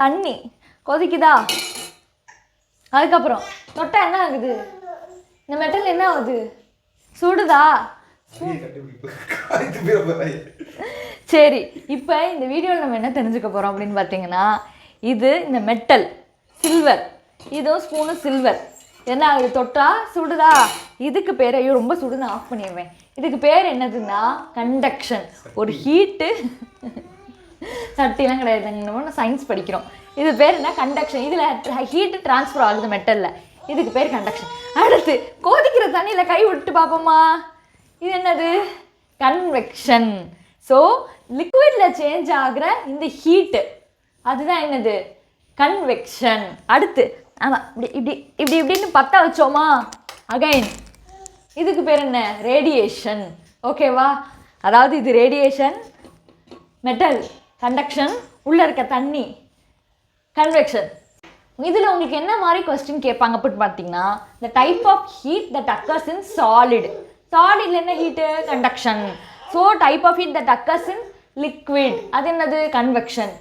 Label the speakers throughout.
Speaker 1: தண்ணி கொதிக்குதா, அதுக்கப்புறம் தொட்டா என்ன ஆகுது, இந்த மெட்டல் என்ன ஆகுது, சுடுதா. சரி, இப்போ இந்த வீடியோவில் நம்ம என்ன தெரிஞ்சுக்க போகிறோம் அப்படின்னு பார்த்தீங்கன்னா, இது இந்த மெட்டல் சில்வர், இதுவும் ஸ்பூனும் சில்வர், என்ன ஆகுது, தொட்டா சுடுதா. இதுக்கு பேர், ஐயோ ரொம்ப சுடுன்னு ஆஃப் பண்ணிடுவேன், இதுக்கு பேர் என்னதுன்னா கண்டக்ஷன். ஒரு ஹீட்டு, சட்டிலாம் கிடையாது, நம்ம சயின்ஸ் படிக்கிறோம். இது பேர் என்ன, கண்டக்ஷன். இதில் ஹீட்டு ட்ரான்ஸ்ஃபர் ஆகுது மெட்டலில், இதுக்கு பேர் கண்டக்ஷன். அடுத்து கொதிக்கிற தண்ணியில் கை விட்டு பார்ப்போமா, இது என்னது, கன்வெக்ஷன். ஸோ லிக்விடில் சேஞ்ச் ஆகிற இந்த ஹீட்டு அதுதான் என்னது, கன்வெக்ஷன். அடுத்து ஆமாம், இப்படி இப்படி இப்படி இப்படின்னு பற்ற வச்சோமா, அகைன் இதுக்கு பேர் என்ன, ரேடியேஷன். ஓகேவா, அதாவது இது ரேடியேஷன், மெட்டல் கண்டக்ஷன், உள்ளே இருக்க தண்ணி கன்வெக்ஷன். இதில் உங்களுக்கு என்ன மாதிரி கொஸ்டின் கேட்பாங்க அப்படின்னு பார்த்தீங்கன்னா, the type of heat that occurs in solid. சாலிடில் என்ன heat, conduction. So type of heat that occurs in liquid, அது என்னது, கன்வெக்ஷன்.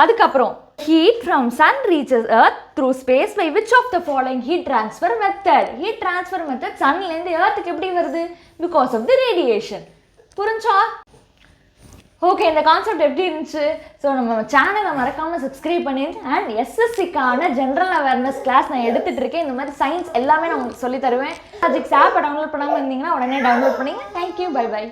Speaker 1: அதுக்கப்புறம் heat from sun reaches earth through space by which of the following heat transfer method. Heat transfer method sunலேருந்து earthக்கு எப்படி வருது, because of the radiation. புரிஞ்சா? Okay, இந்த concept எப்படி இருந்துச்சு? So நம்ம சேனலை மறக்காமல் சப்ஸ்கிரைப் பண்ணிடுங்க. அண்ட் எஸ்எஸ்சிக்கான ஜென்ரல் அவேர்னஸ் கிளாஸ் நான் எடுத்துகிட்டு இருக்கேன். இந்த மாதிரி சயின்ஸ் எல்லாமே நான் உங்களுக்கு சொல்லி தருவேன். லாஜிக்ஸ் ஆப்பை டவுன்லோட் பண்ணாமல் இருந்தீங்கன்னா உடனே டவுன்லோட் பண்ணிங்க. Thank you, bye by.